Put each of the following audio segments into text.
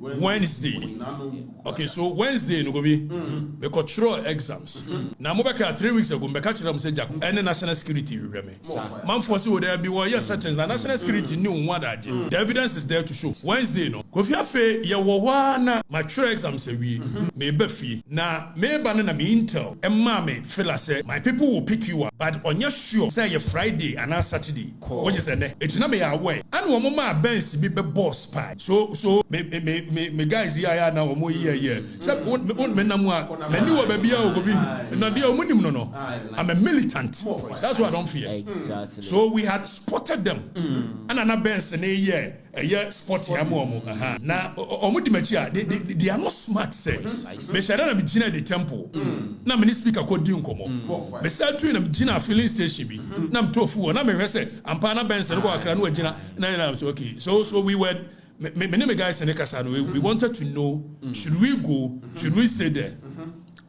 Wednesday. Okay, so Wednesday no go be we control exams. Now mo beka 3 weeks ago me catch them say Jack any national security we me. Man force would there be one year certain national security new one that the evidence is there to show. Wednesday no. Kofi afe ye wo wana mature exams we me be fi na me ba na me intel emma me feel say my people will pick you up but on your sure say ye Friday and Saturday which is ene it na me aware and wo ma bench be boss pie so me guys here now mo here say me na mo mani wo ba bia o go bi na dia o munim no I'm a militant that's what I don't fear exactly so we had spotted them and na bench na here sport ya mo na omudi machi they are not smart say me share na me gina the temple na me speaker ko di nkomo me say tu na me gina filling station bi na me tofu na me hwese ampa na bench ko akra na wagina na say okay so we were me guys in Kasa we wanted to know should we go should we stay there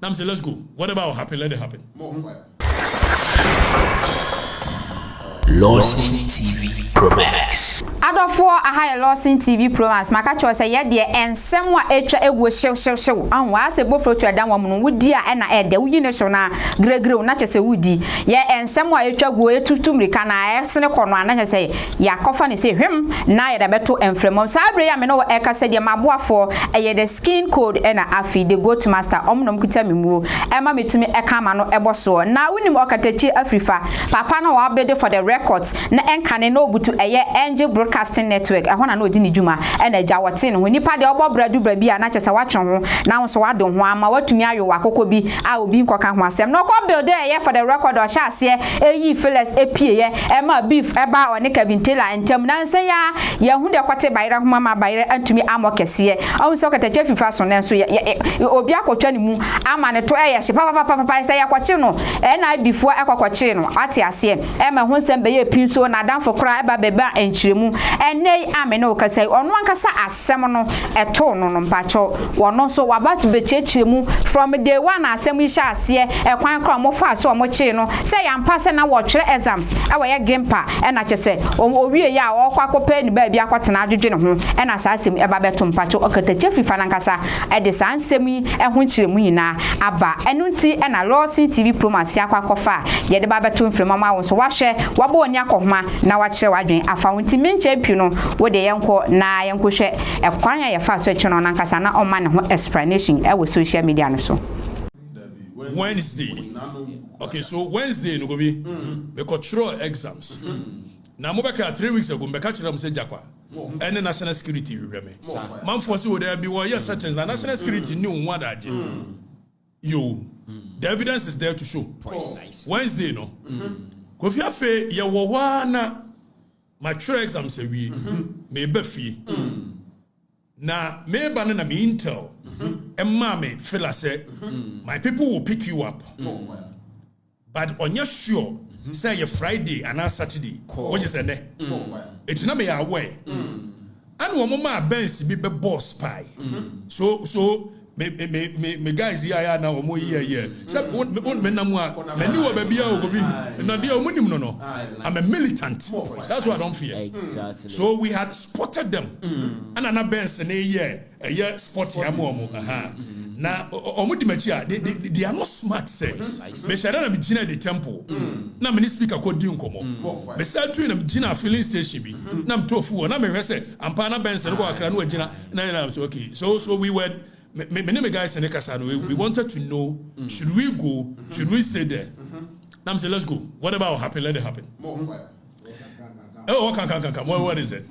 now I'm say let's go whatever will happen let it happen LORDSON TV Pro Max. Adofo aha LORDSON TV Pro Max maka cho say ye de ensem wa etwa egu hyew anwa se bofro twa dan wam no wudi a na ede wuyi ne hyew na gregre na chese wudi ye ensem wa etwa go etutu mrika na esene kono ana chese ya kofa ne se hwem na ye da beto enfremom sabre ya me no e ka se de maboafo ye the skin code na afi the go to master omnom kuta mimuo e ma metumi e ka ma no eboso na wunim okatakyie Afrifa papa na wa bede for the records na enkane na obutu eye angel broadcasting network ehona na odi ni djuma na agya wote no nipa de obo bradu bra bi na kyesa watwe ho na so wado ho ama watumi ayo wakoko bi a obi nkoka ho asem no ko build eye for the record o sha ase eyi feles epie ye e ma beef eba one Kevin Taylor entem na nse ya ye hu de kwate bayira ho ma bayira antumi amokese o so okatakyie Afrifa so na so obi akotwa ni mu ama ne to eye hye papa se ya kwache no NIB fo ekwache no ate ase e ma ho nsem be ye pinso na danfo kra eba beba enchiremu enei amene okasai ono ankasa asem no eto no mpacho wono so wabatu be chechiremu from day one asem isha ase ekwan kra mo fa so mo chi no se ya mpa se na wo twere exams e ye Gimpa e na chese owie ya wo kwakopa ni ba bia kwatena adwedwe ne ho e na sa asem eba beto mpacho okatakyie Afrifa nankasa e de sa ansem yi e ho chiremu nyina aba enu nti e na LORDSON TV Pro Max akwakofa ye de ba beto mfremama wo so wahwe wabo oni akohoma na wakyere wadwen afa wonti menche pi no wo de yenko na yenko hwe ekwanya ye fa so echi no nankasa na oma ne ho explanation e wo social media no so Wednesday. Okay, so Wednesday no go be we control exams. Now mo beka 3 weeks ago me catch them say Jakwa any national security we me. Man force would there be one year certain national security new one that you the evidence is there to show. Wednesday no. Kofi afe ye wo wana mature exams we me be fi na me ba na me intel emma me feel say my people will pick you up but on your sure say ye Friday and Saturday which is ene it na me aware and wo ma bench be boss pie so me guys here now mo here say me na mo mani wo ba bia o go bi na dia o munim no I'm a militant that's what I don't fear exactly so we had spotted them and na bench na here sport ya mo na omudi machi they are not smart say me share na me gina the temple na me speaker ko di nkomo me say tu na me gina filling station bi na me tofu na me hwese ampa na bench ko akra na wagina na say okay so we were me guys in Kasa we wanted to know should we go should we stay there now I'm say let's go whatever will happen let it happen oh come what is it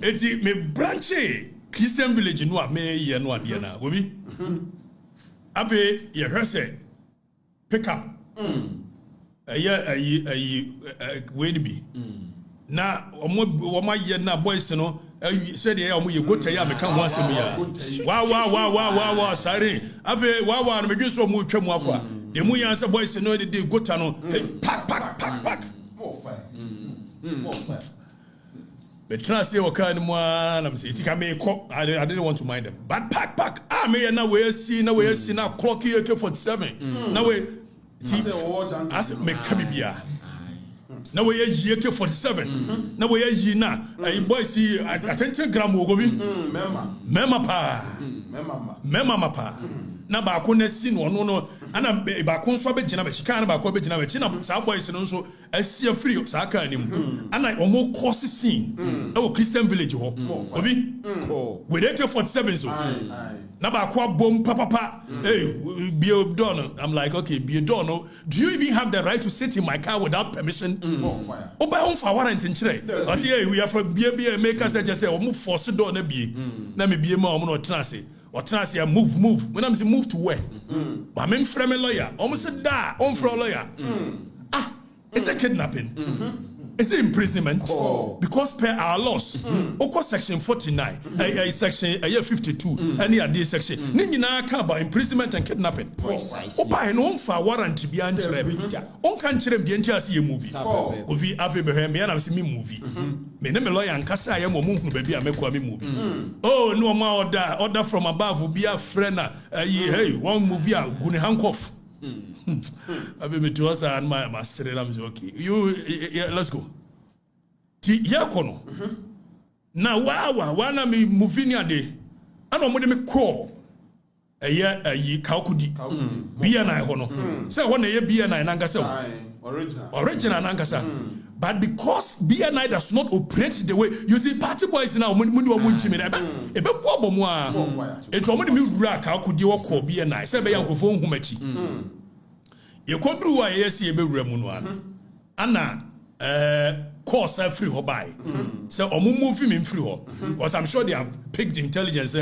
it's me branch Christian village no me ye no ade na obi ape ye hwese pick up we ni bi na omo ye na boys no said ya omo ye gota ya me kan ho asem ya wa sorry ape wa no me dwe so mo twam akwa de mu yan se boys no de gota no pack more fire the trans say waka ni mo na me say itika me ko I didn't want to mind them but pack me na we see na clock AK-47 na we as me kabibia Now we are AK-47. Now we are ye na. Boy see I think 10 gram wogovi. Mema pa. Na ba ko na si no no ana ba ko nso abegina ba chika na ba ko abegina ba chi na sa boys no nso asia free sa aka anim ana omo course scene na wo Christian village ho obi with AK-47 so na ba ko bom papa hey be done. I'm like, okay, be done. Do you even have the right to sit in my car without permission? Oh by on for warrant in chire I say hey we are for be make us just say omo force door na be na me be ma omo no tena say or trans move. When I'm saying move to where? But I'm from a lawyer. Almost said da. I'm from a lawyer. It's a kidnapping. It's an imprisonment because per our laws. Oko section 49, section 52, any other section. Nini na about imprisonment and kidnapping. Opa no for warrant be antrem. On can chirem be enter see a movie. Ovi ave behem me na see me movie. Me na me lawyer nkasa ya mo mu baby amekwa me movie. Oh no ma order from above be a friend hey one movie a gune handcuff. I be to us and my master. I'm okay. Let's go. Here kono. Na wana me moving ya day. I don't want me call. A year kaukudi. Bia na hono. Say one year bia na nangasa. Original nangasa. But because BNI does not operate the way you see, party boys now when you are munching a bit problem. It's already me rack. How could you walk BNI? Say, by Uncle Phone Humechi. You could do a yes, you be remunuan. Anna, course I free her by. So, or move him in free her. Because I'm sure they have picked intelligence.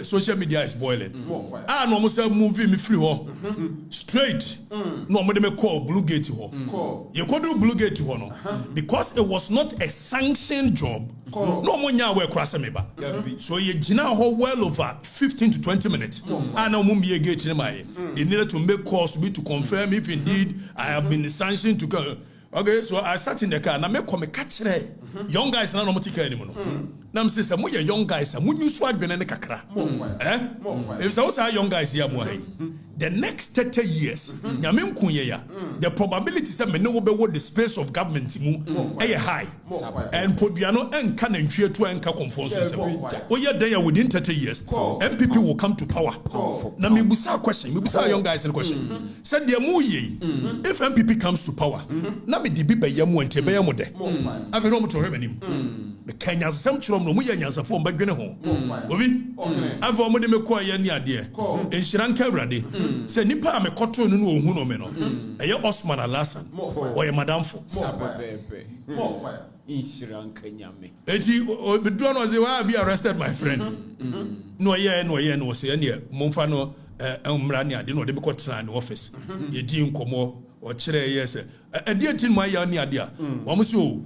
Social media is boiling. I almost move him free her. Straight. No, I'm going to call Blue Gate to her. You could do Blue Gate to her. Because it was not a sanctioned job. No one ya we cross me ba. So you jina ho well over 15 to 20 minutes. And no mumbi gate in my. They needed to make calls to confirm if indeed I have been sanctioned to go. Okay, so I sat in the car and I make come catch young guys na no motika anymore. Now I'm saying some young guys some you swag ben na kakra. If so say young guys here mo the next 30 years nyame nkunye ya the probability say me no be the space of government mu high and poduano enka na ntwe to enka conformation say oye then within 30 years MPP will come to power. Na me busa question me busa young guys question said the mu ye if MPP comes to power na me di bi be yamu ente be yamu de ave no mo to hwenim me Kenya sam chiro no mu ya nyansa fo mbadwene ho obi ave mo de me ko ya ni ade enhyiranka awrade se nipa me kotro no ohun no me no eye Osman Alasan oye madam fo more fire enhyiranka nyame eti bedu no say why be arrested my friend no ye say ne momfa no mra ne ade no de me kotra ne office ye di nkomo o kire ye se ade tin mo ya ne ade a wo mo so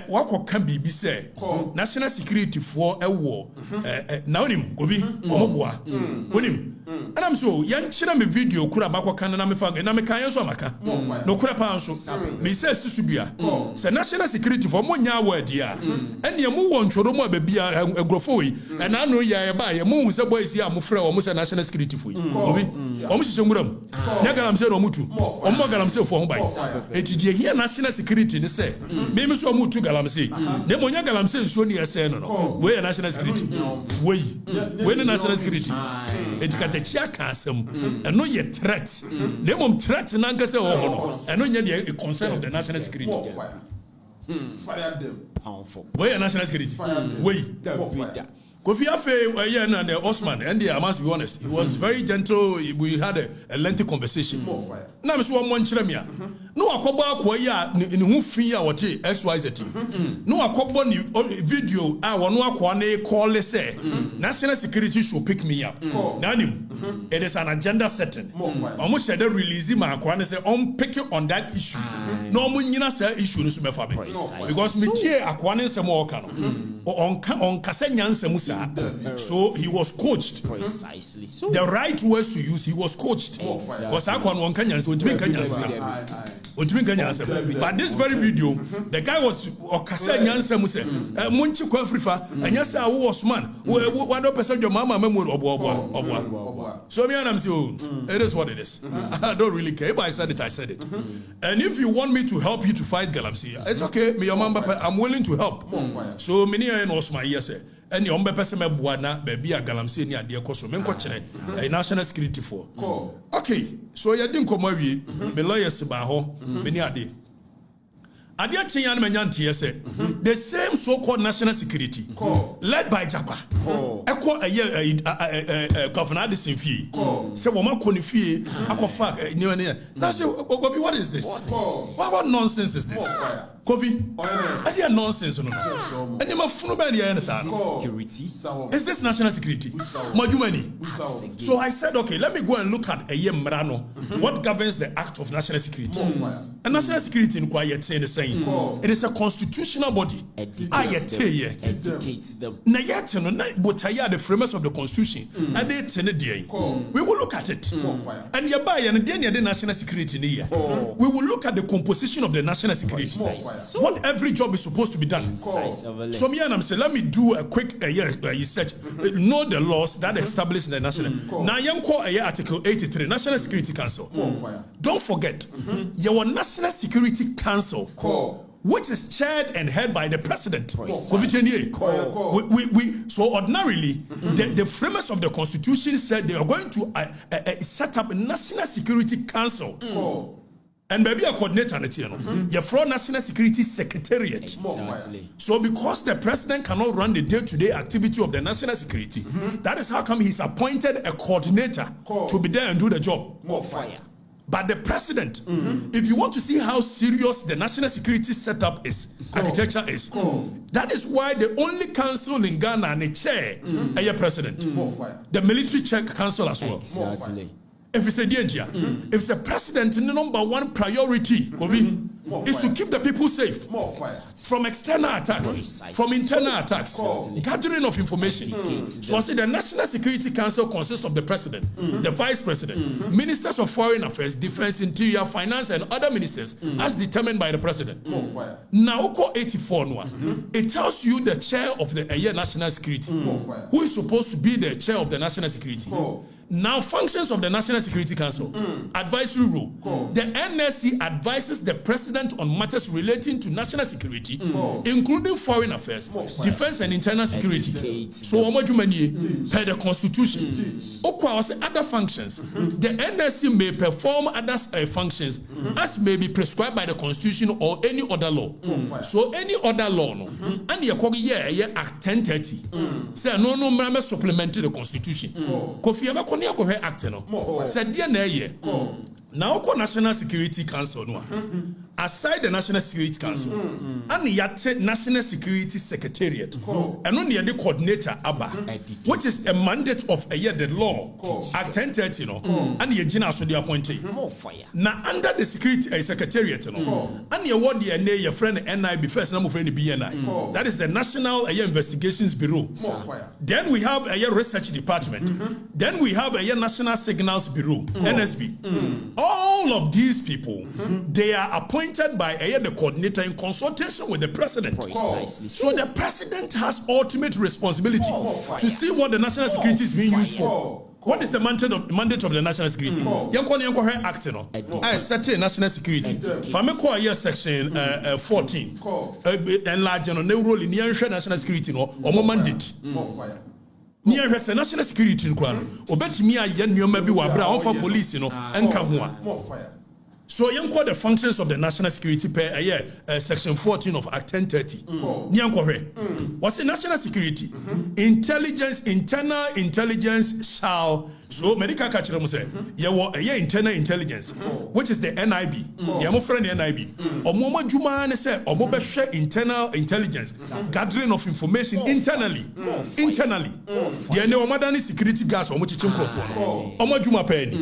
wako kan bibi say national security for ewo na onim gobi omoboa onim and I'm so yan chira me video kura makwa kan na me fa na me kan so amaka no kura pa so me say sisubia say national security for mo nya word ya and ye mo won tworo mo abia agrofo yi and anu ya ba ye mo hu say boys ya mo frɛ wo mo say national security for yi obi o mo hihye nguram nya galam say no mutu o mo galam say for ho bai etidie here national security ni say me so mutu galam say ne mo nya galam say so ni ese no we national security we national security okatakyie kasem eno ye threat nemom threat na nkase ho no eno nya the concern of the national security fire them powerful we national security we Kofi Afe and Osman, and I must be honest, he was very gentle. We had a lengthy conversation. Now, Miss One Chiremia. No, I call back where in who fear what XYZ. No, I call video. I want to call say national security should pick me up. Nanim, it is an agenda setting. Almost said release my aquane say on pick it on that issue. No, Munina say issue is because me aquane some more on Kasenyan Semusa. So he was coached. Precisely. So the right words to use, he was coached. Because I can't one Kenyans would make Kenyans. But this very video, the guy was okasa nyansa mu se munchi kwa Afrifa anyasa wo Osman wo do person your mama memory obo. So me and I'm saying it is what it is. I don't really care, but I said it. And if you want me to help you to fight Galamsey, it's okay. Me your mama, I'm willing to help. So many and Osman yes and your person me buana baby a Galamsey ni ade koso me nko a national security for. Okay, so you didn't come away, me lawyers ba ho, many ade. Adia Chinyan Manyanti said the same so-called national security led by Japa. Echo a year Governor Addison fee. Say woman fee, Akofak, new and that's what is this? What nonsense is this? Kofi, I hear nonsense. And you must security. Is this national security? Majumani. So I said, okay, let me go and look at a year Mrano. What governs the Act of National Security? And national security in quiet saying the same. It is a constitutional body. Educate them. The framers of the constitution. We will look at it. And the national security. We will look at the composition of the national security. What every job is supposed to be done. So me and I'm saying, let me do a quick research. Know the laws that establish the national. Now you call Article 83, National Security Council. Don't forget, your National Security Council, which is chaired and head by the president. So ordinarily, the framers of the Constitution said they are going to set up a National Security Council. And maybe a coordinator, you're from National Security Secretariat. Exactly. So because the president cannot run the day-to-day activity of the national security, that is how come he's appointed a coordinator to be there and do the job. More fire. But the president, if you want to see how serious the national security setup is, architecture is, that is why the only council in Ghana and a chair is a president. The military check council as well. Exactly. If it's a danger, if it's a president, the number one priority is to keep the people safe from external attacks, from internal attacks, gathering of information. So I say the National Security Council consists of the president, the vice president, ministers of foreign affairs, defense, interior, finance, and other ministers as determined by the president. Now, Oko 84, it tells you the chair of the national security, who is supposed to be the chair of the national security. Now, functions of the National Security Council, advisory role. The NSC advises the president on matters relating to national security, including foreign affairs, defense and internal security. So, per the Constitution, other functions, the NSC may perform other functions as may be prescribed by the Constitution or any other law. So, any other law, and you Act 1030, say no supplemented the Constitution. Kofi Act said now National Security Council aside the National Security Council and the National Security Secretariat and only the coordinator ABBA, which is a mandate of the law Act 1030 and the Gina so the appointee. Now under the Security Secretariat and your word your friend NIB first name of BNI, that is the National Investigations Bureau. Then we have a research department. Then we have a National Signals Bureau, NSB. All of these people, they are appointed by the coordinator in consultation with the president. So the president has ultimate responsibility to see what the national security is being used for. What is the mandate of the national security? Act I certain national security. Fameko here section 14. Enlarge on the role in the national security or mandate. Near her national security in Kwan, or bet me a young maybe wabra for police, and come. So you call the functions of the national security per year, section 14 of Act 1030. What's the national security? Intelligence, internal intelligence shall. So medical catcher say, internal intelligence, which is the NIB. My friend NIB. Or Moma Juma say, or Moba share internal intelligence, gathering of information internally. The no modern security gas or much microphone. Or Juma penny.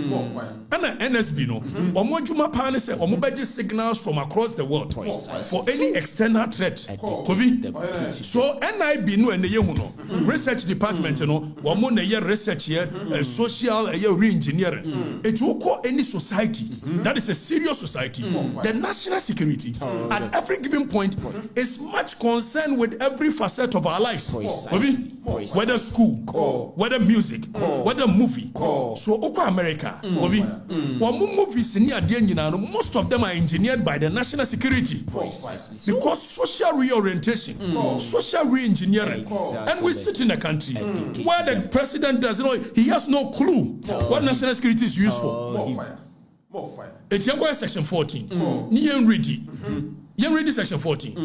And NSB no, or Mojuma pan say omobeji signals from across the world for any external threat. Kofi. So NIB no ene yehu no. Research department no womo na ye research here social re-engineering. It will call any society that is a serious society. The national security at every given point is much concerned with every facet of our lives. Whether school, whether music, whether movie. So Oko America, movies in most of them are engineered by the national security. Because social reorientation, social re-engineering, and we sit in a country where the president doesn't know, he has no clue what national security is used for. More fire. It's section 14. You read section 14.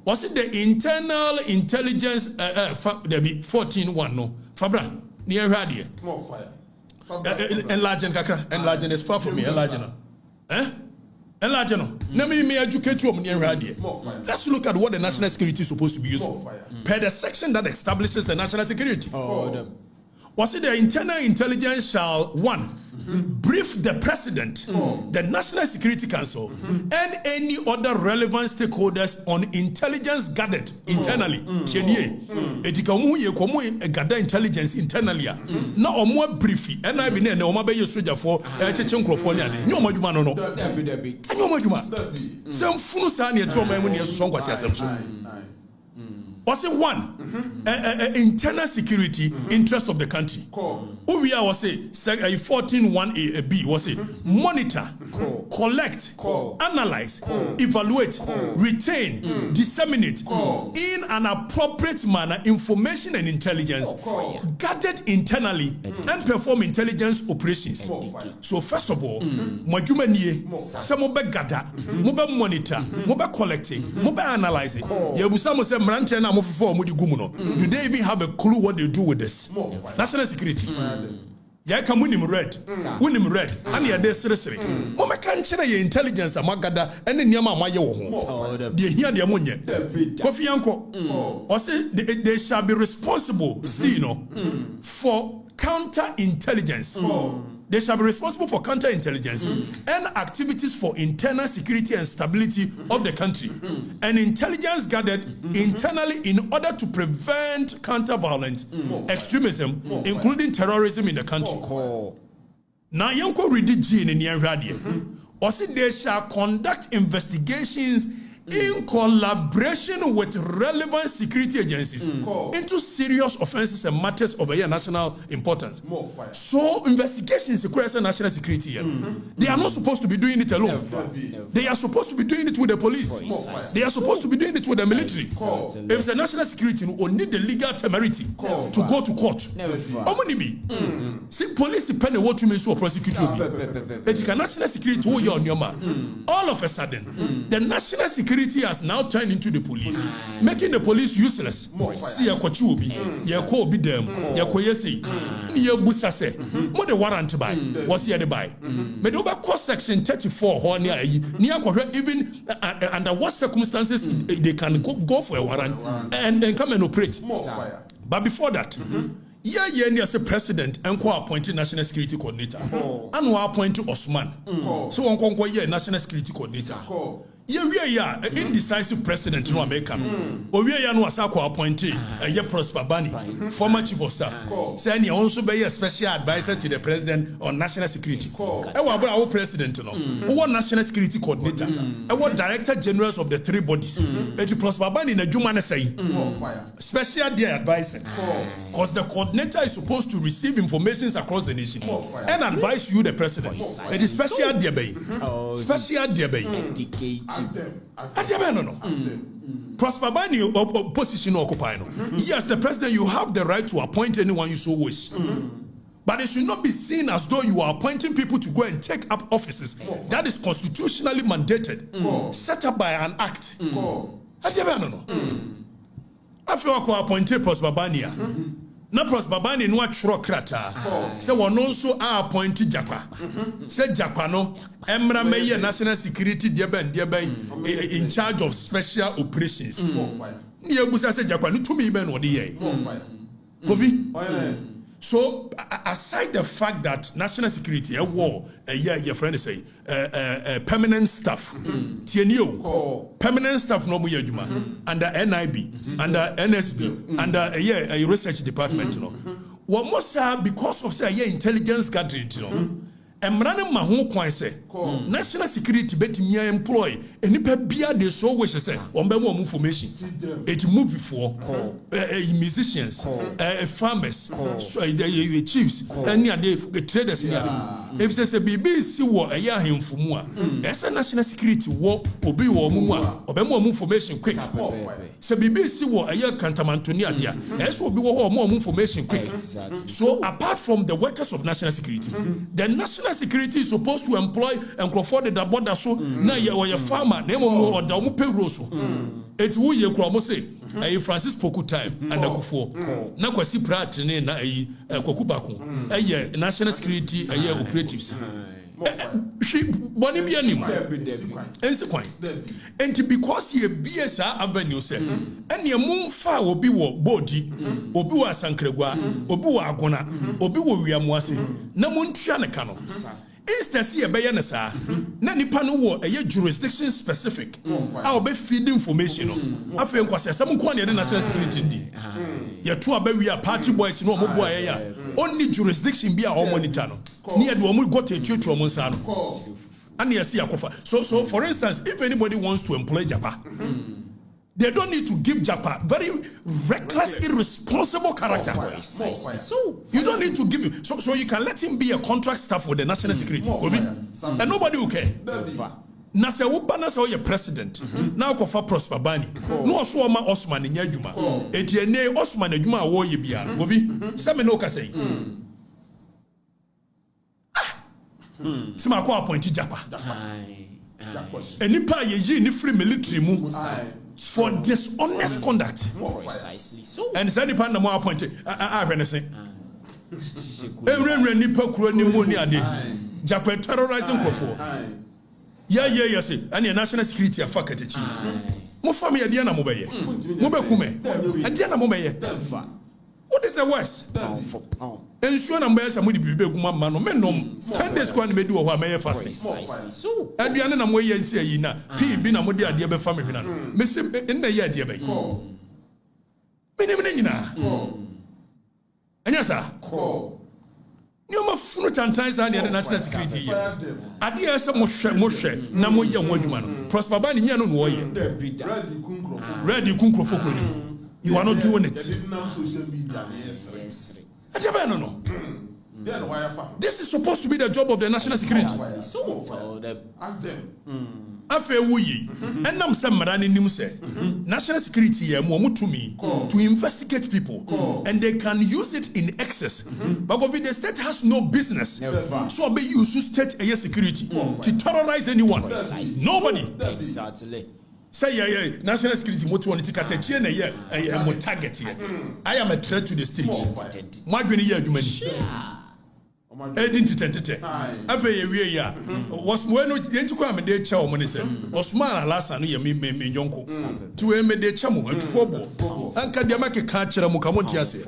Was it the internal intelligence? There be 14:1 no. Fabra near radio. More fire. Enlarging kakra. Enlarging is far from me. Enlarging. Enlarging. Let me educate you on near radio. Let's look at what the national security is supposed to be used for. Per the section that establishes the national security. Was it the internal intelligence shall 1 brief the president, the National Security Council, and any other relevant stakeholders on intelligence gathered internally. Etikamu ye komu gather intelligence internally. Na omo brief and I be na omo be soldier for cheche nkrofo ne ane. Nyo madwuma no no. Anyo madwuma. Sem funu sa na etro ma mu ne so nkwasi asem so. Was it 1 internal security interest of the country? We are was a 14:1A was it monitor, collect, analyze, evaluate, retain, disseminate in an appropriate manner information and intelligence gathered internally and perform intelligence operations. So first of all, majuma niye se mo be gather, mo be monitor, mo be collecting, mo be analyzing. Yebusa mo se mrante na mo fofo mo di gumu no. Do they even have a clue what they do with this? National security. Ya ka munim red. Munim red. Ani ya de sere. Mo meka nkyere ye intelligence amagada ene niam amaye wo ho. De hia de mo nye. Kofi yanko. O say they shall be responsible, for counter-intelligence. They shall be responsible for counter-intelligence and activities for internal security and stability of the country and intelligence gathered internally in order to prevent counter-violence, extremism, including terrorism in the country. Now, Yanko read G in the also they shall conduct investigations in collaboration with relevant security agencies into serious offenses and matters of a national importance. So investigations require national security. They are not supposed to be doing it alone. They are supposed to be doing it with the police. They are supposed to be doing it with the military. If it's a national security, we need the legal temerity to go to court. See, police depend on what you mean to prosecute you. But national security, all of a sudden, the national security has now turned into the police, making the police useless. See ya kwachubi, ya ko bi dem, ya ko yesi, ya busase. What the warrant by? What's here the buy? But over court section 34 ho near even under what circumstances they can go for a warrant and come and operate. But before that, as a president and appointed national security coordinator, and who appointed Osman. So on national security coordinator. Indecisive president no America. Owie no asako appointed Prosper Bani, former chief of staff. Say he also be a special advisor to the president on national security. Our president no. Who national security coordinator. Our director generals of the 3 bodies. Prosper Bani na juma na say. Special dear advisor. Because the coordinator is supposed to receive information across the nation and advise you the president. It is special dear bay. Special dear bay. Ask them. Prosper Bani position occupy. Yes, the president, you have the right to appoint anyone you so wish. But it should not be seen as though you are appointing people to go and take up offices. That is constitutionally mandated, set up by an act. I feel like I appointed Prosper Bani. Na Prosper Bani no atro krata say one also appoint Japa say Japa no emra meye national security de ben in charge of special operations ni ebusa say Japa no tumi ben wo de ye Kofi So aside the fact that national security a war your friend say permanent staff permanent staff no mo adwuma under NIB under NSB under a research department what most because of say intelligence gathering Emrane ma ho kwan say national security betimi employ enipa bia de so wish say on be more information it movie for musicians farmers chiefs any the traders if say BBC wo eya ahemfumu a esa national security wo obi wo mu a obe more information quick say BBC wo eya kantamantoni ade a esa obi wo more information quick. So apart from the workers of national security the national security is supposed to employ and for the border so na your farmer na mo or da mo payroll so it wo ye kro mo say Francis Poku time and akufo na kwasi prat ne na koku bako national security operatives she boni bi anim ense kwan enti because ye BSA avenue say ene mu fa obi wo bodi obi wo asankregwa obi wo agona obi wo wiamuase na mu ntua ne ka no instead see ebeye ne saa na nipa no wo jurisdiction specific a obe feed information no afa nkwase asem ko na national security ndi ye to abawi a party boys no omo boy ya only jurisdiction bi a o monitor no ne ye de omo got etuetu omo nsa no and you see akofa so for instance if anybody wants to employ Japa they don't need to give Japa very reckless, irresponsible character. So you don't need to give him. So you can let him be a contract staff with the national security. And nobody will care. Nasa ubana sa oye president. Now kofa Prosper Bani. No oswama Osman nyajuma. Etiene Osman nyajuma wo ye bia. Gobi. Same no kasei. Sima ko appointed Japa. Enipa ye ni free military mu. For dishonest conduct. Precisely so. And said the partner more appointed. When I say, every nipa kuro ni mo ni ade. Japan terrorizing kofo. Yeah. Say, and your national security afa katechi. Mo family ade na mo beye. Mo be kume. Ade na mo beye. What is the worst? Pound for pound. Ensure number some be guma man no menom 10 days kwa me do ho am fasting. So aduane na mo ye nsi ayi na bi na mo de ade be fa me hwena no. Me se en na ye ade be. Me ne nyina. Anya sa. Ni o ma funu tantan sa de national security ye. Ade ya se mo hwe na mo ye ho adwuma no. Prosper ba ni nya no no ye. Ready kunkro fokoni. You are not doing it. This is supposed to be the job of the national security. Ask them. Afe wuyi. Enam se marani nim se. National security ye mo mutumi to investigate people and they can use it in excess. But if the state has no business, so be use state security to terrorize anyone. Nobody. Exactly. Say national security moto on tikatakyie na ye mo target here. I am a threat to the state. My gwini ye adwumani. Edinti tentete. Afa ye wie ya. Was mo no yentuko am de cha o mo ne se. Osman alasa no ye me nyonko. Ti we me de cha mo atufo bo. Anka de make ka kire mo ka mo ntiase.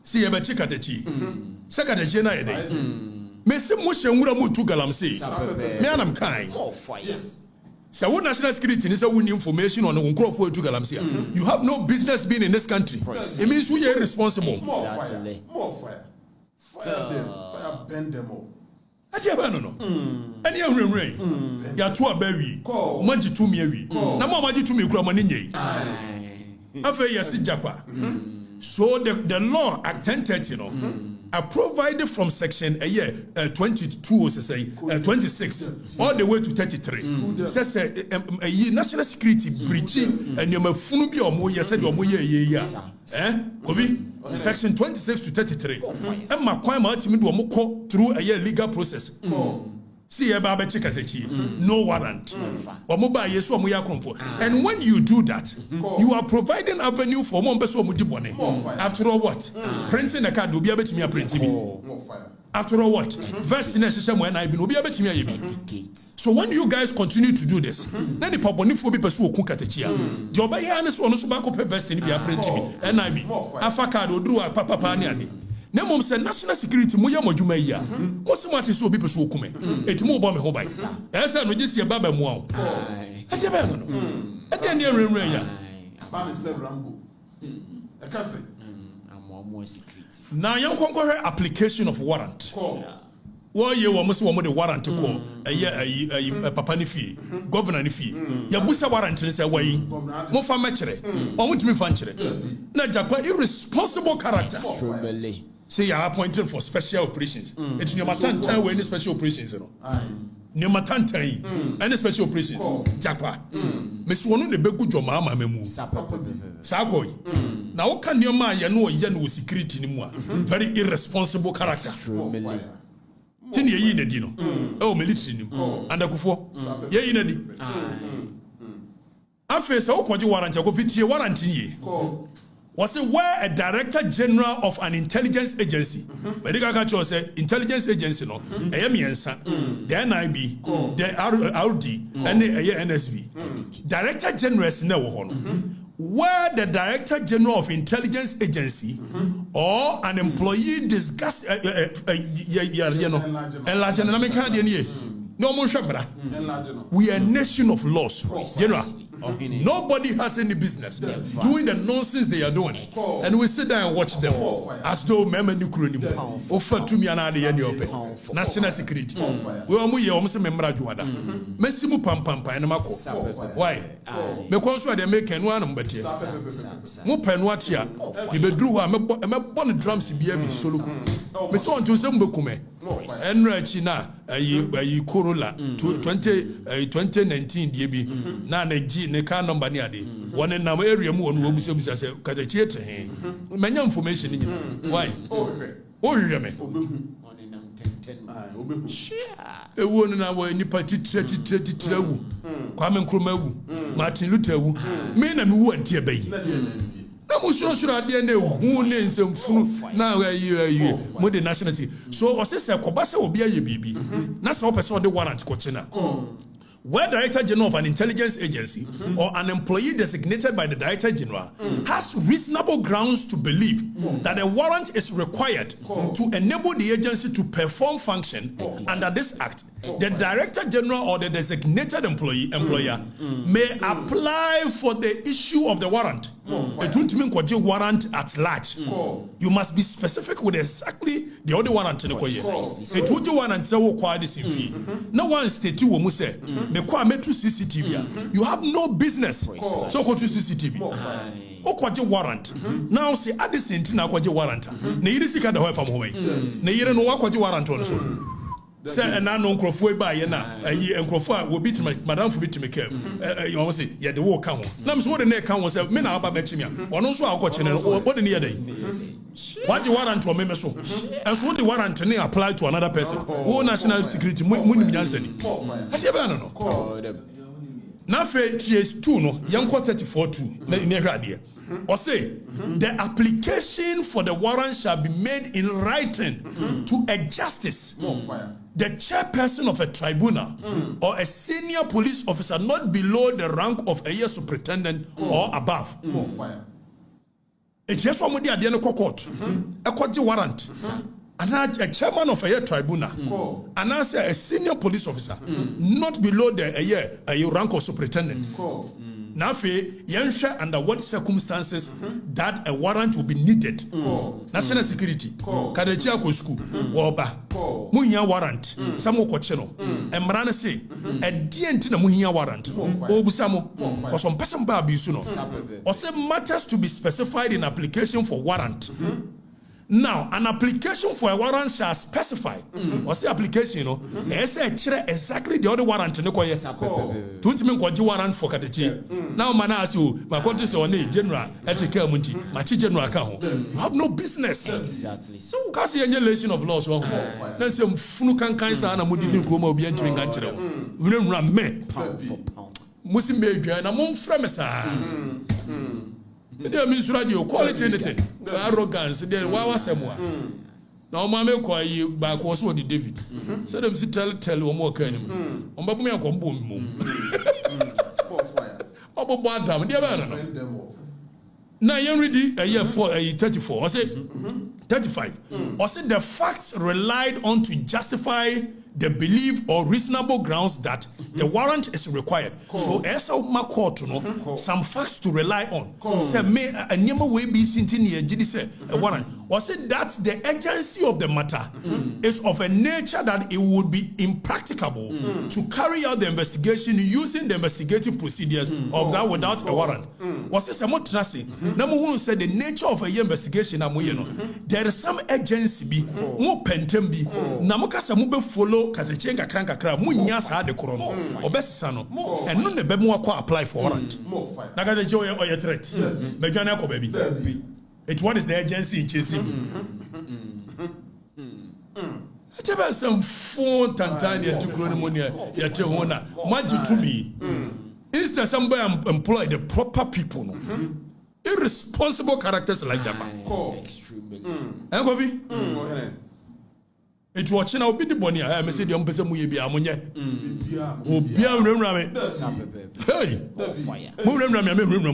Si ye be chikatakyi. Sekatakyie na ye dey. Me se mo hyenwura mo tu galamse. Me anam kan. Yes. So what national security is a winning information on the Unkrofo Jugalamsia. You have no business being in this country. It means we are responsible. More fire. Fire them. Fire bend them all. I don't know. And you're rain. You're too a berry. Manji to me. Namaji to me, Gramaninye. After Yasi Japa. So the law at 1030, are provided from section 22 say 26 all the way to 33 says national security breaching and you mafunu bi omo ye said omo ye obi section 26 to 33 and ma kwan ma timi do omo ko through a legal process. See no warrant. And when you do that, you are providing avenue for more person. After all, what? Printing a card will be able to me printing. After all, what? Verse in a system when I will be able to me. So when you guys continue to do this, then the public will be pursued Kukatachia. Your by honest on Subako verse in the printing. NIB. Afaka do a papa. na mom say national security mo ya modwuma yi a mo se mate so obi pe so okume etimo bo me ho bai e say no gisi e ba ba mu a e je ba no e de ne renren ya ba me say rango e ka say more security na yan konkohwe application of warrant wo ye wo mo se wo mo de warrant ko papa ni fie governor ni fie ya busa warrant ni say wayi mo fa mekere o mo timi fa nkere na japa irresponsible character say you are appointed for special operations it no matter time when any special operations no no matter time any special operations japa me so no de begu joma ama memu sakoy na wo kan no ma ye no ye no security ni mu a very irresponsible character tin ye yi na di no military ni andakufo ye yi na di afesa wo koji warrant ko fitie warrant ni was it where a director general of an intelligence agency medical culture say intelligence agency no miensa the NIB the RD and the NSB director general na wo ho no where the director general of intelligence agency or an employee discuss enlarge na me kan de ne no mo hwebra we are a nation of laws general. Nobody has any business doing the nonsense they are doing, and we sit there and watch them as though member nuclear offer to me another year national security. We are muy almost a member of Juada. Messimu pam and Mako. Why? Because they make one but yes. Mupenwatia, if you drew a bonnet drums BM solo. Miss on to some bokume and Rachina, a Corolla 2019 DB. Nana G. ne car number ni ade one na area mu onu obuso buso say okatakyie tre manya information ni why oh me ewu no na wo nipa titire wu Kwame Nkrumah wu Martin Luther wu me na me wu ade bayi na mo suro ade na hu ne nsemfunu na ayi mo de nationality so o se koba se obi aye bibi na se o pese o de warrant ko china where Director General of an intelligence agency or an employee designated by the Director General has reasonable grounds to believe that a warrant is required to enable the agency to perform function under this act, the Director General or the designated employer may apply for the issue of the warrant. It won't mean warrant at large. You must be specific with exactly the other warrant in the it would you warrant say require this in fee. No one state you will say me kwa me to CCTV. You have no business. So go to CCTV. Okwaje warrant. Now say at the same thing akwaje warrant. Na yiri sika da ho fam ho yi. Na yiri no wakwaje warrant on so. Say na no nkrofo e ba ye na ayi nkrofo a wo bit madam fo bit me kem. You want say ye the wo ka ho. Na me so de na ka ho say me na aba ba chimia. Ono so akwache ne wo de ne ye dai. What the warrant for me so? And so the warrant ne apply to another person. Who national security munim nyansa ni. Ade ba no no. Na fe TS2 no yanko 34-2 na hwade. Or say the application for the warrant shall be made in writing to a justice, the chairperson of a tribunal, or a senior police officer not below the rank of a superintendent or above. It's just one with the idea court, a court warrant, and a chairman of a tribunal, and I say a senior police officer not below the a rank of superintendent. Now, yensha under what circumstances that a warrant will be needed. National security, Kadechia ko school, Woba, Muhia warrant, Samo Kocheno, and Marana say, a dient in a Muhia warrant, Obusamo, or some person baby suno, or some matters to be specified in application for warrant. Now, an application for a warrant shall specify, or say application, you know, exactly the other warrant in the court. Don't mean what you warrant for Katechi. Now, man, ask you, my country is on a general, ethical munti, my general account. You have no business. Exactly. So, because the annihilation of laws, let's say, Funukan Kaisa and Mudi Kuma be entering Ganchero. We don't run me. Pound for pound. Musim Major and among Fremesa. They means radio quality anything. Arrogance. Then why was someone? Now, Mamma call you back was what David. So them tell one more kind of me a boom. Oh, bad damn, dear. Now, you ready a year for a 34. I say 35. Or say the facts relied on to justify the belief or reasonable grounds that the warrant is required. So as a court, some facts to rely on. Say me a nyama way be sinti near jidi say a warrant. Or say that the agency of the matter is of a nature that it would be impracticable to carry out the investigation using the investigative procedures of that without a warrant. Was this a more trusty? Number one said the nature of a investigation. There is some agency be more pentem be namukasa mube follow katrechenga kranka kra munya sa de korono obesisa no and no ne be mo akọ apply for warrant na ka je oye threat me dwane akọ baby it what is the agency in chasing there was some phone Tanzania to Kronomonia Yachona Maji to me. Instead, somebody employ the proper people, irresponsible characters like Jama. Extremely. It watching out be the bonny. I may say the umpesa muye be amonya. Oh, be a rame. Hey, Muram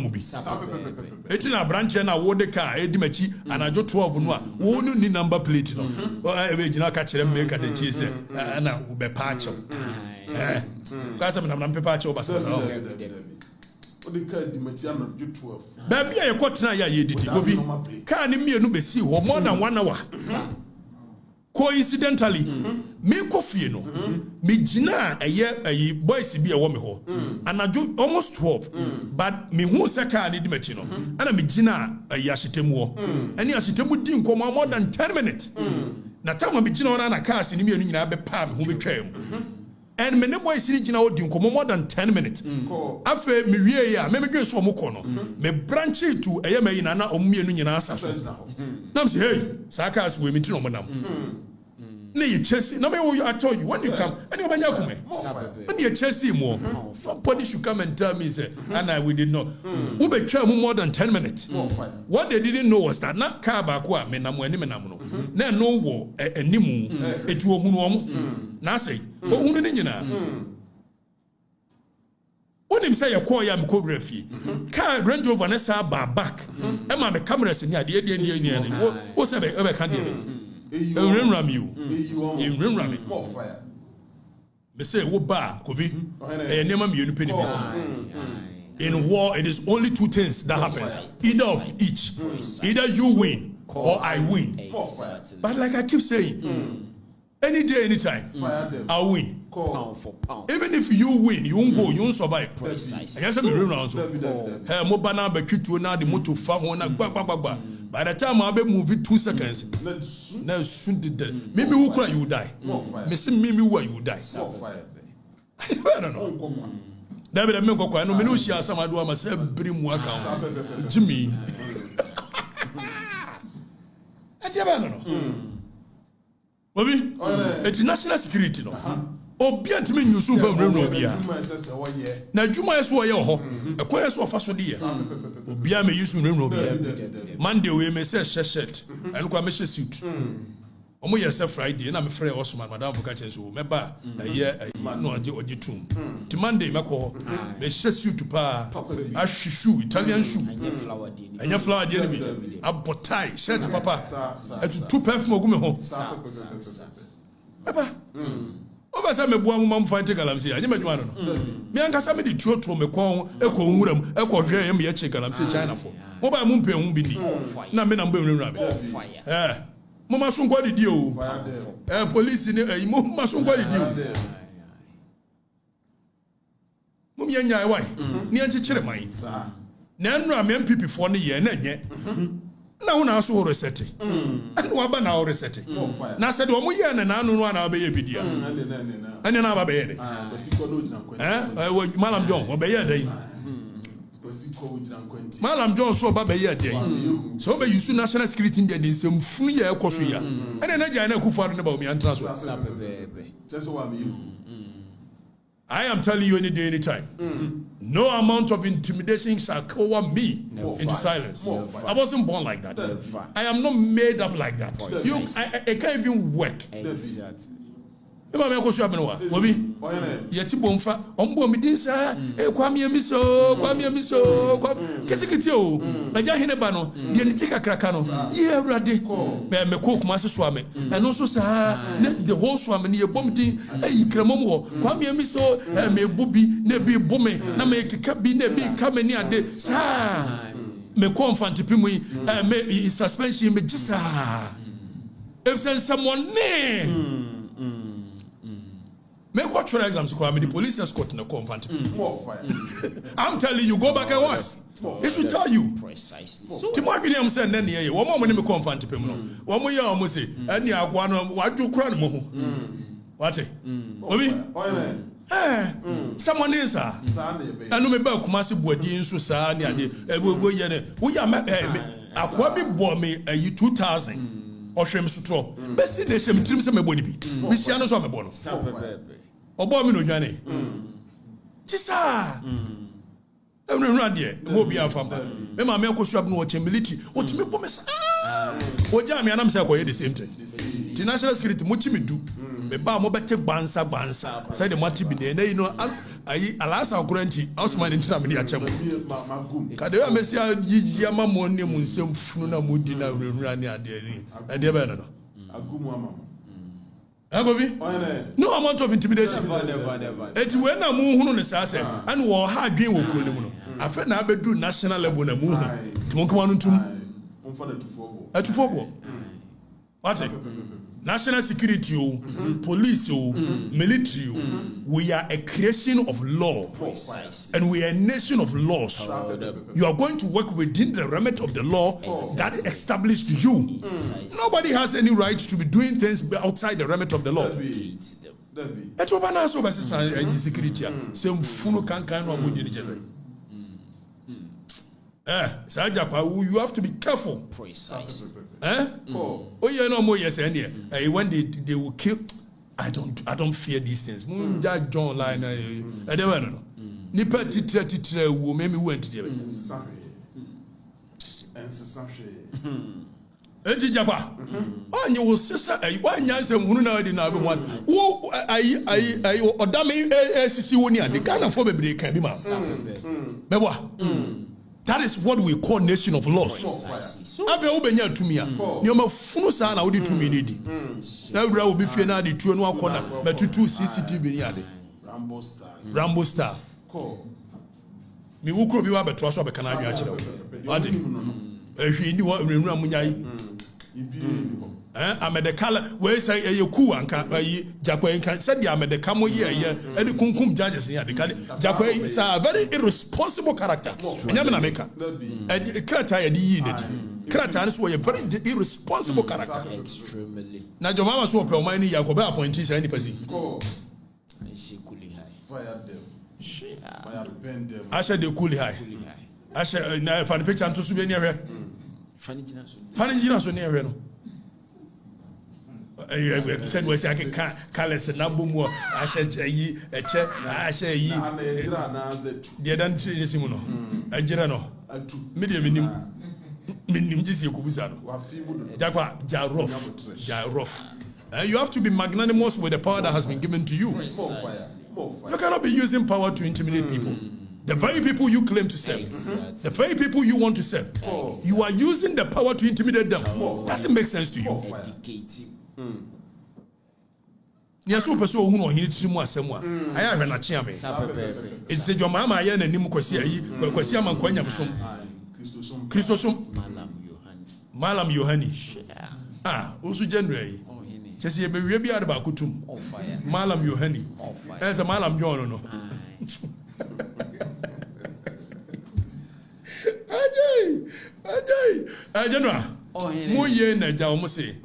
Mubi. It's in a branch and a water car, Edimachi, and I do 12 no. Won't need number plate. Or I will catch them make at the cheese and I will be patch. Because I'm not patch over. Baby, I caught na ya did. Can't me no be see more than 1 hour. Coincidentally, me coffee no, me jina a boys be a woman ho, and I do almost 12, but me who saka need machino, and I me jina a yashitemu, and yashitemu didn't come more than 10 minutes. Na time me jina on a cast in me and I be palm who be and many boys sitting out didn't come more than 10 minutes. After me ya, me go so mukono, me branch to a yama in an omi and yana. Nam say, hey, Sakas women to no you chase no me I told you when you come and you when you chase more nobody should come and tell me say and we did not who be try more than 10 minutes what they didn't know was that not car back wa me na mo ani me na mo na no wo animu etu ohunu om na say ohunu ni nyina when him say you call ya me call refi car Range Rover na say back e ma me cameras ni ade ni wo say be can dey in Rimrami. They say, "Wo ba kobi." In war, it is only 2 things that happens: either of each, either you win or I win. But like I keep saying, any day, anytime, I'll win. Pound for pound. Even if you win, you won't go, you won't survive. Precisely. And you mobana be kitu na the motor farm na ba. By the time I be move it 2 seconds, now soon did that. Maybe who cry you die. Maybe where you die. I don't know. David I go kwa no me no shia sama do am say brim waka Jimmy. I don't know. Bobby, it's national security no. Obi antime nyusu fa mrem obia na dwuma yeso ye ho ekwa yeso fa so de ye obi a me yusu mrem obia Monday we me say shirt and kwa me suit omo ye say Friday na me frɛ Osman madam for catch so me ba ye no oje tum ti Monday me ko me suit pa a shoe Italian shoe anya flower de ni bi abotai shirt papa etu two perfume ogu me ho papa over say me bua mum fight galamsey anya madwuma no me ankasa me de tuoto me kon ekɔ nwuram ekɔ hwɛ yam ye che galamsey China for mo ba mum pɛ hu bi di na me na mba nwuram mo ma so nkɔ didi o police ni mo ma so nkɔ didi o mo me nya wai ni ankyekere man na nra me MPP for ne ye na nye na wona so reset and wa ba na reset na said o mo ye na na anu no na be ye bidia ene na ba be ye dey Malam John obe ye dey Malam John so ba be ye dey so be use national security dey dey sem funu ye ekoso ya ene na ja na Akufo-Addo ne ba o mi antra so I am telling you any day, any time. No amount of intimidation shall cover me into silence. I wasn't born like that. I am not made up like that. I can't even work. Exactly. e ma me ko so abene wa obi yeti bomfa ombo me din sa e kwame amiso ketikiti o na ja hene ba no de ni tikakraka no ye awrade me ko kuma so ame eno so sa the whole so ame ne bom din ayi kramom ho kwame amiso me bubi na bi bome na me keka bi na bi kamani ade sa me ko mfantipi mu me suspension me gisa if someone make what your exams the police escort in the confront. More fire. I'm telling you, go back and watch. They should tell you. Precisely. Tomorrow, I'm saying, then, yeah, one more money me confront him. One more year, almost say, and you are one of what you cry more. What? Someone is, I know me about Kumasi Bodi in Susani, and we are Aquabi Bommy a year 2000 or Shem Sutro. Best in the same trim some body be. Missianos on the bonus. Obo no dwane tisa enu nradie mo bia famba me ma me kosu abno wo military o timi bo me sa o ja me anam say ko the same thing the national security mo timi du me ba mo bete gbansa say the mati bi na you know ayi alasa okuranti Osman ntina me dia chem ka de me sia yiyia ma mo ne mu nsem funu na mo di na nwura ni ade ni ade be no agumu amama Bobby? No amount of intimidation. Never. It's when I'm moving on the side and we'll have game with Kulimuno. I feel now do national level na move. Tumokuanu to football. What? National security, police, military, we are a creation of law. And we are a nation of laws. You are going to work within the remit of the law that established you. Nobody has any right to be doing things outside the remit of the law. You have to be careful. Precisely. Oh yeah, no more yes and yeah. When they will kill, I don't fear these things. Just John line. I don't know. Nipa titra wo me went to there. Enti japa. On you will sister why nyanse hunu na di na be one. Wo ayi odame sisi woni ade Ghana for bebre kan bi ma. Mebo. That is what we call nation of laws. Ave obenya tumi a nyoma funu sa na wodi tumi ni di. Na wura obi fie na di tuo no akona matutu CCTV ni ade. Rambo star. Mi wukro bi wa beto so be kana adwa kire. Ade. Ehwi ni wo nwura munyai. Amedekala we say ku anka yi jakwa nka said the amedeka mo ye any kunkum judges ni adeka jakwa is a very irresponsible character enyam na meka krata ye di yi ne krata no so a very irresponsible character Extremely. na jomama so pe o man ni yakoba appointee say any person Fire them. Fire bend them. asha de cool high asha na fan picture to so be ni ehwe Funny jina so ni ehwe no said we say I can callous na bomu asha yi eche asha yi de dan tri simu no agira no media minim jisi ekubusa no jakwa jarof you have to be magnanimous with the power that has been given to you. You cannot be using power to intimidate people. The very people you claim to serve, the very people you want to serve, you are using the power to intimidate them. Doesn't make sense to you. Yes, so person who know he needs to more assemwa. I have an achame. It's a jomama aye na nim kwasi ama kwanya msom. Christosum. Malam Yohani. Also January. Chesi ye be we bi adaba kutum. Malam Yohani. As a Malam John no. Ajay. General. Mo ye na ja omo se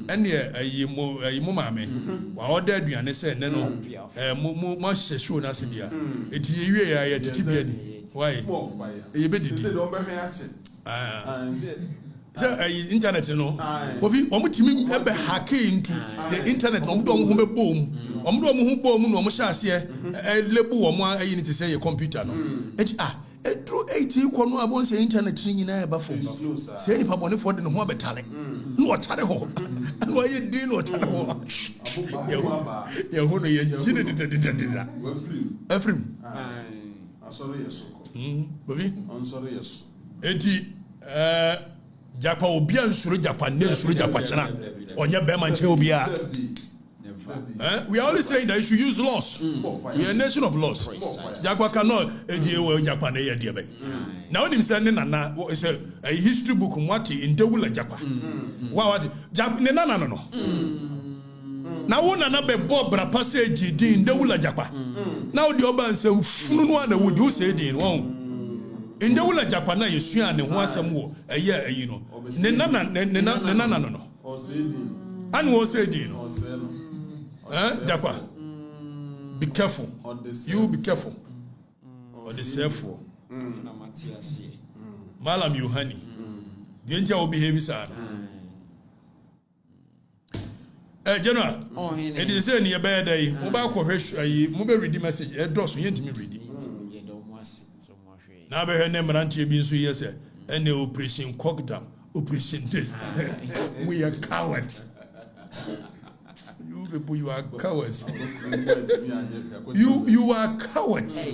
ene ayi mo maame wa order aduane se ne no mo hyehye na se dia eti ye wie ya titi bia di why ye be didi se do be hwe ache say internet no obi omo timi ebe hack into the internet no omo ho be bom omo ho bom no omo hye ase lebu omo ayi ni te say ye computer no eti Edro 80 kono abon say internet ni nyina eba fo say ni pabone for de no ho betale no otare ho no ye din no otare ho Ya hono ye jine de. Efrim. Sorry yes. Baby. I'm sorry yes. Eti japa obi ansuro japa ne nsuro japa chena. Onye be man che obi a. We are always saying that you should use laws. We are a nation of laws. Japa cannot japa ne ye de be. Now him say ne nana is a history book mwati indewula japa. What japa ne nana no. Na wo nana be bob bra passage din indewula japa. Now the oba say funu no na wo do say din won. Indewula japa na yesua ne ho asem wo eye ayi no. Ne nana no. O say din. Anu o say din no. Japa, be careful. You be careful. Or the self-for. Malam Yohani. The entire will behave sad. General, it is any bad day. Mobile correction, mobile reading message. A doss, you ain't me reading. Now, her name Ranchi being so yes, and the operation cockdam, operation this. We are cowards. You people, you are cowards. You are cowards.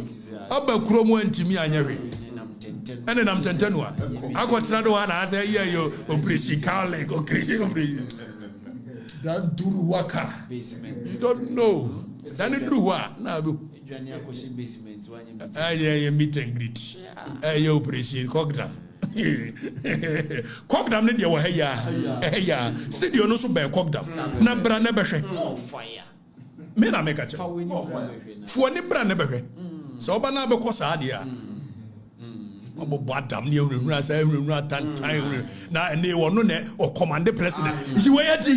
Aba kromo ntimi anyare. Ene nam tentenwa. Akotrado wana asa iya yo operation Carleg operation. That duru waka. You don't know. Dani duru wa na bu. Yeah, meet and greet. Yo operation Cogdam. Cogdam ne dia wo heya studio no so be Cogdam na bra ne behwe fire me na make a che fo ni bra ne behwe so oba na be kosa ade a obo badam ne ewura sa ewura tantan na ne wo no ne o command president yiwayedi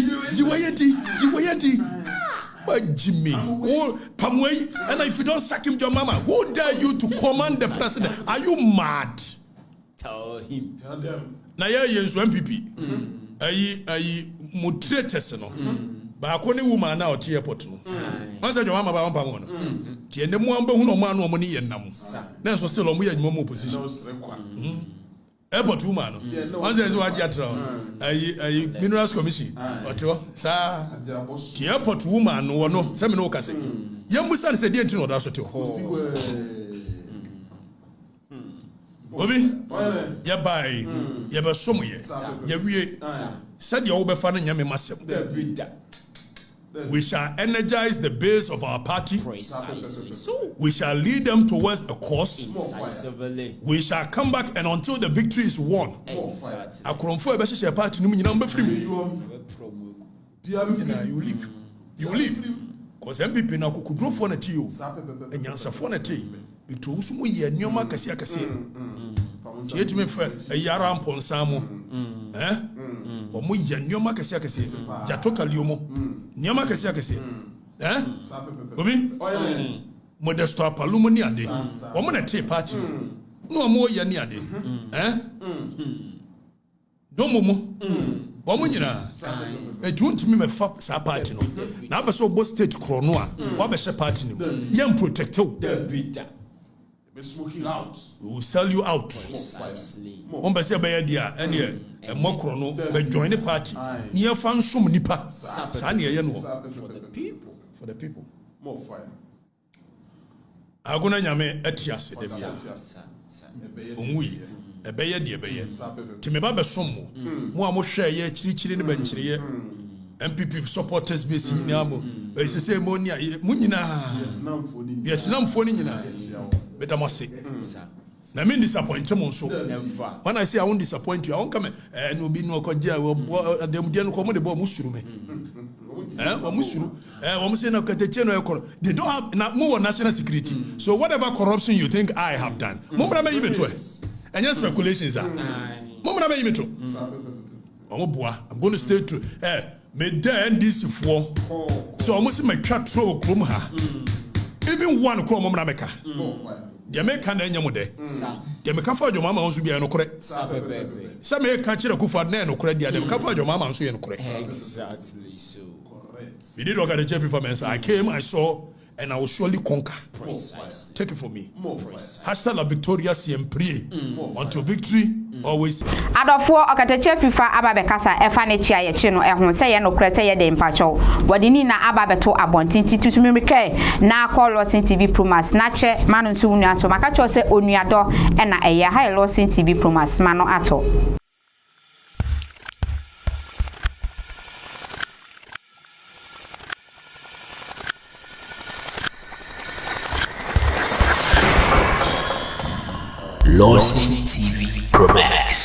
Jimmy, oh, Pamway, and if you don't sack him, your mama, who dare you to command the president? Are you mad? Tell him. Tell them. Na ya yensu MPP. Ayi moderators no. Ba ko ne woman na o tie airport no. Once your mama ba won no. Tie ne mu amba hu no ma no mo ne yenam. Na so still o mo yanyimo mo position. Airport woman no. Once you waji atra. Ayi Minerals Commission. Oto sa tie airport woman no no. Se me no ka se. Yemusa se die ntino da so te. Obi, ya bai, ya be somo ye, ya wie, said you be fan nyame masem. We shall energize the base of our party. Precisely so. We shall lead them towards a cause. Incisively. We shall come back and until the victory is won. Exactly. Akromfo ebe hye party no nyina mbefrim. You leave. You leave. Cause MPP na kokudrofo na ti o. Enyansafo na ti. Bitu nso mo ye nneoma kase akase. Yet me fa yara mponsa mo. O mo ye nneoma kase akase. Jato kaliomo. Nneoma kase akase. Obi? Modesto apalumo ni ade. O mo na ti party. No mo ye ni ade. Domo mo. O mo nyina. Don't me fa sa party no. Na be so bo state krono a, wa be she party no. Yem protect you. Be smoking out. We will sell you out. Precisely. On be say be dia ene e mo krono be join the party. Ni e fa nsom nipa. Sa na ye no. For the people. For the people. More fire. Agona nyame atiase de bia. Onwi e be ye de be ye. Ti me ba be som mo. Mo a mo hwe ye chirichiri ne banchiri ye. MPP supporters be si nyina mo. E se say mo nia mo nyina. Vietnam foni nyina. Betamase. Na me disappoint mo so. When I say I won't disappoint you, I won't come no be no koja dem dia no ko mo de bo mo suru me. Wo mo suru. Wo mo say na okatakyie no ekoro. They don't have na mo national security. So whatever corruption you think I have done, mo bra me yibeto e. Any speculations are. Mo bra me yibeto. Omo boa. I'm going to stay true. Me da NDC for. So almost my twa tro krom ha. Even one call mom na meka. The American na nyamo de. The meka fa jo mama nso bia no kore. Sa me ka kire kufa na no kore dia de meka fa jo mama nso ye no kore. Exactly so. Correct. We did organize Afrifa. I came, I saw, and I will surely conquer. Precisely. Take it from me. More precise. Hashtag la victoria siempre. Until victory, always. Adofo okatakyie Afrifa aba bekasa efa ne chia ye chi no ehun se ye no kra se ye de mpacho wadini na aba beto abontinti tutumimike na call LORDSON TV Promas na che manu nso unu ato makacho se onuado e na eye ha LORDSON TV Promas mano ato. LORDSON TV Promas.